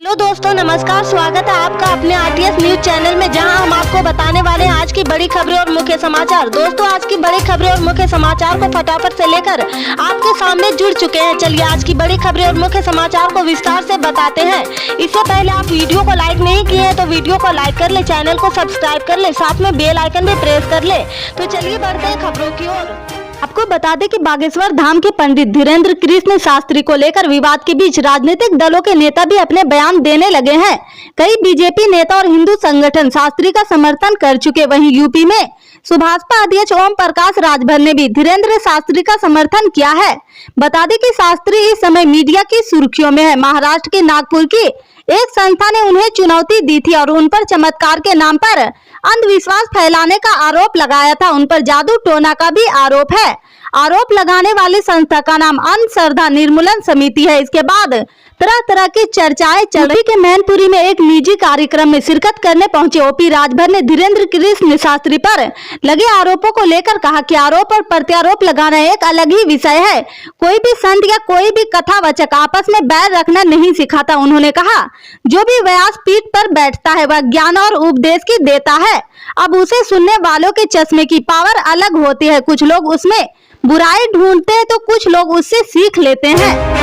Hello दोस्तों, नमस्कार। स्वागत है आपका अपने आरटीएस न्यूज चैनल में, जहां हम आपको बताने वाले हैं आज की बड़ी खबरें और मुख्य समाचार। दोस्तों, आज की बड़ी खबरें और मुख्य समाचार को फटाफट से लेकर आपके सामने जुड़ चुके हैं। चलिए आज की बड़ी खबरें और मुख्य समाचार को विस्तार से बताते हैं। इससे पहले आप वीडियो को लाइक नहीं किए हैं तो वीडियो को लाइक कर ले, चैनल को सब्सक्राइब कर ले, साथ में बेल आइकन भी प्रेस कर ले। तो चलिए बढ़ते हैं खबरों की ओर। आपको बता दें कि बागेश्वर धाम के पंडित धीरेन्द्र कृष्ण शास्त्री को लेकर विवाद के बीच राजनीतिक दलों के नेता भी अपने बयान देने लगे हैं। कई बीजेपी नेता और हिंदू संगठन शास्त्री का समर्थन कर चुके, वहीं यूपी में सुभाषपा अध्यक्ष ओम प्रकाश राजभर ने भी धीरेन्द्र शास्त्री का समर्थन किया है। बता दें कि शास्त्री इस समय मीडिया की सुर्खियों में है। महाराष्ट्र के नागपुर की एक संस्था ने उन्हें चुनौती दी थी और उन पर चमत्कार के नाम पर अंधविश्वास फैलाने का आरोप लगाया था। उन पर जादू टोना का भी आरोप है। आरोप लगाने वाली संस्था का नाम अंधश्रद्धा निर्मूलन समिति है। इसके बाद तरह तरह की चर्चाएं चल रही के मैनपुरी में एक निजी कार्यक्रम में शिरकत करने पहुंचे ओपी राजभर ने धीरेन्द्र कृष्ण शास्त्री पर लगे आरोपों को लेकर कहा कि आरोप और प्रत्यारोप लगाना एक अलग ही विषय है। कोई भी संत या कोई भी कथावाचक आपस में बैर रखना नहीं सिखाता। उन्होंने कहा, जो भी व्यास पीठ पर बैठता है वह ज्ञान और उपदेश की देता है। अब उसे सुनने वालों के चश्मे की पावर अलग होती है। कुछ लोग उसमें बुराई ढूंढते हैं तो कुछ लोग उससे सीख लेते हैं।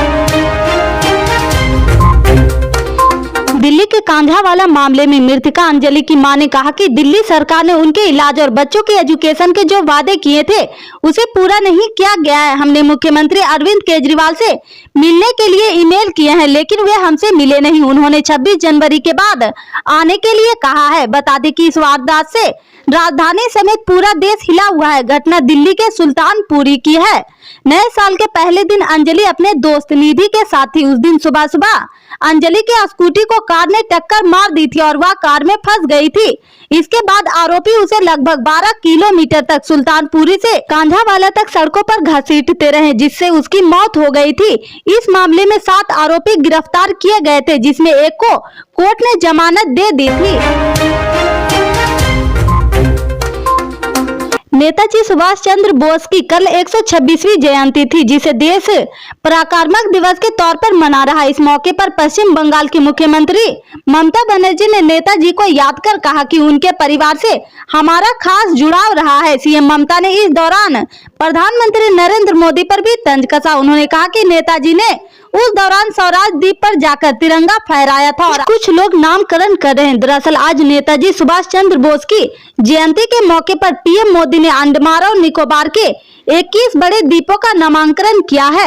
दिल्ली के कांझावाला मामले में मृतका अंजलि की मां ने कहा कि दिल्ली सरकार ने उनके इलाज और बच्चों के एजुकेशन के जो वादे किए थे उसे पूरा नहीं किया गया है। हमने मुख्यमंत्री अरविंद केजरीवाल से मिलने के लिए ईमेल किए हैं, लेकिन वे हमसे मिले नहीं। उन्होंने 26 जनवरी के बाद आने के लिए कहा है। बता दें कि इस वारदात से राजधानी समेत पूरा देश हिला हुआ है। घटना दिल्ली के सुल्तानपुरी की है। नए साल के पहले दिन अंजलि अपने दोस्त निधि के साथ थी। उस दिन सुबह सुबह अंजलि के स्कूटी को कार ने टक्कर मार दी थी और वह कार में फंस गई थी। इसके बाद आरोपी उसे लगभग 12 किलोमीटर तक सुल्तानपुरी से कांझावाला तक सड़कों पर घसीटते रहे, जिससे उसकी मौत हो गई थी। इस मामले में 7 आरोपी गिरफ्तार किए गए थे, जिसमें एक को कोर्ट ने जमानत दे दी थी। नेताजी सुभाष चंद्र बोस की कल 126वीं जयंती थी, जिसे देश पराक्रमक दिवस के तौर पर मना रहा है। इस मौके पर पश्चिम बंगाल की मुख्यमंत्री ममता बनर्जी ने नेताजी को याद कर कहा कि उनके परिवार से हमारा खास जुड़ाव रहा है। सीएम ममता ने इस दौरान प्रधानमंत्री नरेंद्र मोदी पर भी तंज कसा। उन्होंने कहा कि नेताजी ने उस दौरान स्वराज द्वीप पर जाकर तिरंगा फहराया था और कुछ लोग नामकरण कर रहे हैं। दरअसल आज नेताजी सुभाष चंद्र बोस की जयंती के मौके पर पीएम मोदी ने अंडमान और निकोबार के 21 बड़े द्वीपों का नामकरण किया है।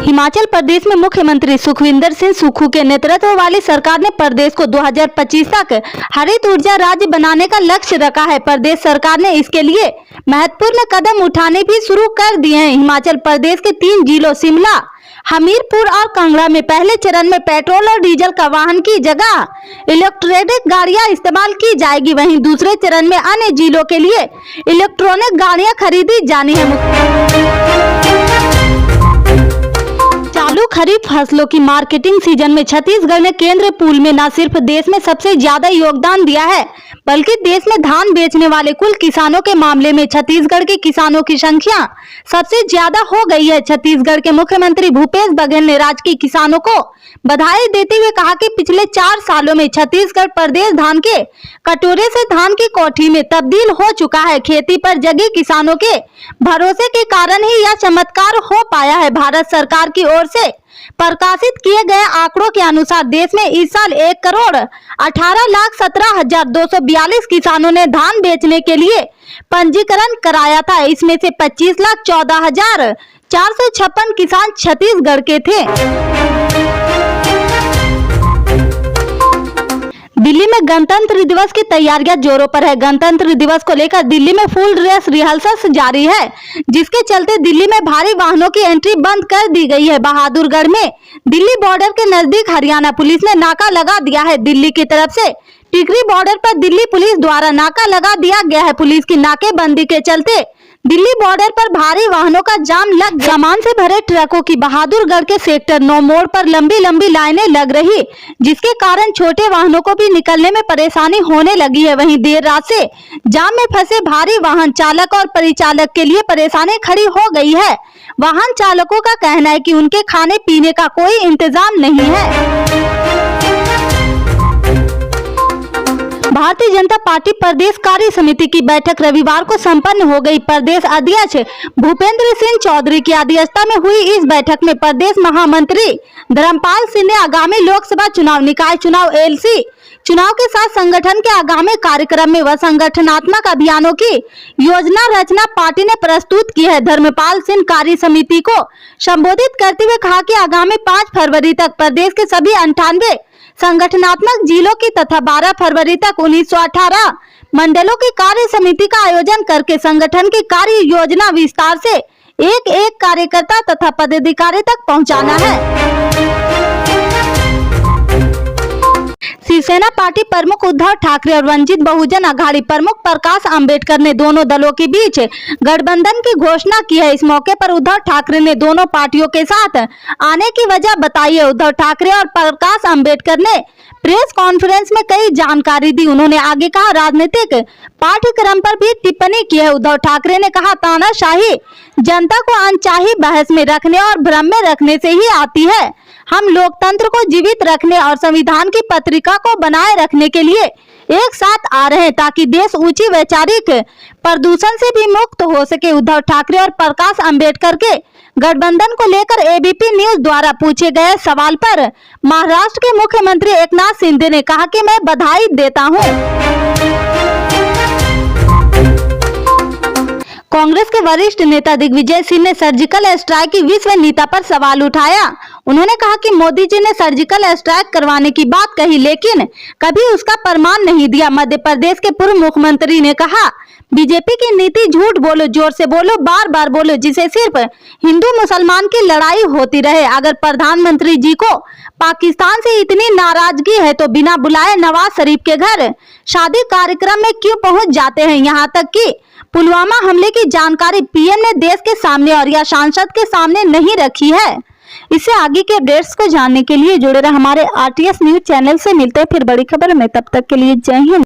हिमाचल प्रदेश में मुख्यमंत्री सुखविंदर सिंह सुक्खू के नेतृत्व वाली सरकार ने प्रदेश को 2025 तक हरित ऊर्जा राज्य बनाने का लक्ष्य रखा है। प्रदेश सरकार ने इसके लिए महत्वपूर्ण कदम उठाने भी शुरू कर दिए हैं। हिमाचल प्रदेश के 3 जिलों शिमला, हमीरपुर और कांगड़ा में पहले चरण में पेट्रोल और डीजल का वाहन की जगह इलेक्ट्रिक गाड़ियां इस्तेमाल की जाएगी। वहीं दूसरे चरण में अन्य जिलों के लिए इलेक्ट्रॉनिक गाड़ियां खरीदी जानी है। चालू खरीफ फसलों की मार्केटिंग सीजन में छत्तीसगढ़ ने केंद्र पूल में न सिर्फ देश में सबसे ज्यादा योगदान दिया है, बल्कि देश में धान बेचने वाले कुल किसानों के मामले में छत्तीसगढ़ के किसानों की संख्या सबसे ज्यादा हो गई है। छत्तीसगढ़ के मुख्यमंत्री भूपेश बघेल ने राज्य के किसानों को बधाई देते हुए कहा कि पिछले 4 सालों में छत्तीसगढ़ प्रदेश धान के कटोरे से धान की कोठी में तब्दील हो चुका है। खेती पर जगे किसानों के भरोसे के कारण ही यह चमत्कार हो पाया है। भारत सरकार की ओर से प्रकाशित किए गए आंकड़ों के अनुसार देश में इस साल 1,18,17,242 किसानों ने धान बेचने के लिए पंजीकरण कराया था। इसमें से 25,14,456 किसान छत्तीसगढ़ के थे। दिल्ली में गणतंत्र दिवस की तैयारियां जोरों पर है। गणतंत्र दिवस को लेकर दिल्ली में फुल ड्रेस रिहर्सल जारी है, जिसके चलते दिल्ली में भारी वाहनों की एंट्री बंद कर दी गई है। बहादुरगढ़ में दिल्ली बॉर्डर के नजदीक हरियाणा पुलिस ने नाका लगा दिया है। दिल्ली की तरफ से टिकरी बॉर्डर पर दिल्ली पुलिस द्वारा नाका लगा दिया गया है। पुलिस की नाकेबंदी के चलते दिल्ली बॉर्डर पर भारी वाहनों का जाम लग गया। सामान से भरे ट्रकों की बहादुरगढ़ के सेक्टर 9 मोड़ पर लंबी लंबी लाइनें लग रही, जिसके कारण छोटे वाहनों को भी निकलने में परेशानी होने लगी है। वहीं देर रात से जाम में फंसे भारी वाहन चालक और परिचालक के लिए परेशानी खड़ी हो गई है। वाहन चालकों का कहना है कि उनके खाने पीने का कोई इंतजाम नहीं है। भारतीय जनता पार्टी प्रदेश कार्य समिति की बैठक रविवार को संपन्न हो गई। प्रदेश अध्यक्ष भूपेंद्र सिंह चौधरी की अध्यक्षता में हुई इस बैठक में प्रदेश महामंत्री धर्मपाल सिंह ने आगामी लोकसभा चुनाव, निकाय चुनाव, एलसी चुनाव के साथ संगठन के आगामी कार्यक्रम में व संगठनात्मक अभियानों की योजना रचना पार्टी ने प्रस्तुत की है। धर्मपाल सिंह कार्य समिति को संबोधित करते हुए कहा कि आगामी 5 फरवरी तक प्रदेश के सभी 98 संगठनात्मक जिलों की तथा 12 फरवरी तक 1918 मंडलों की कार्य समिति का आयोजन करके संगठन की कार्य योजना विस्तार से एक एक कार्यकर्ता तथा पदाधिकारी तक पहुंचाना है। शिवसेना पार्टी प्रमुख उद्धव ठाकरे और वंचित बहुजन अघाड़ी प्रमुख प्रकाश अंबेडकर ने दोनों दलों के बीच गठबंधन की घोषणा की है। इस मौके पर उद्धव ठाकरे ने दोनों पार्टियों के साथ आने की वजह बताई है। उद्धव ठाकरे और प्रकाश अंबेडकर ने प्रेस कॉन्फ्रेंस में कई जानकारी दी। उन्होंने आगे कहा, राजनीतिक पाठ्यक्रम पर भी टिप्पणी की है। उद्धव ठाकरे ने कहा, तानाशाही जनता को अनचाही बहस में रखने और भ्रम में रखने से ही आती है। हम लोकतंत्र को जीवित रखने और संविधान की पत्रिका को बनाए रखने के लिए एक साथ आ रहे हैं ताकि देश ऊंची वैचारिक प्रदूषण से भी मुक्त हो सके। उद्धव ठाकरे और प्रकाश अंबेडकर के गठबंधन को लेकर एबीपी न्यूज द्वारा पूछे गए सवाल पर महाराष्ट्र के मुख्यमंत्री एकनाथ शिंदे ने कहा कि मैं बधाई देता हूं। कांग्रेस के वरिष्ठ नेता दिग्विजय सिंह ने सर्जिकल स्ट्राइक की विश्वसनीयता पर सवाल उठाया। उन्होंने कहा कि मोदी जी ने सर्जिकल स्ट्राइक करवाने की बात कही लेकिन कभी उसका प्रमाण नहीं दिया। मध्य प्रदेश के पूर्व मुख्यमंत्री ने कहा, बीजेपी की नीति झूठ बोलो, जोर से बोलो, बार बार बोलो, जिसे सिर्फ हिंदू मुसलमान की लड़ाई होती रहे। अगर प्रधानमंत्री जी को पाकिस्तान से इतनी नाराजगी है तो बिना बुलाए नवाज शरीफ के घर शादी कार्यक्रम में क्यों पहुंच जाते हैं। यहाँ तक कि पुलवामा हमले की जानकारी पीएम ने देश के सामने और या सांसद के सामने नहीं रखी है। इससे आगे के अपडेट्स को जानने के लिए जुड़े रहे हमारे आरटीएस न्यूज चैनल से। मिलते हैं फिर बड़ी खबर में, तब तक के लिए जय हिंद।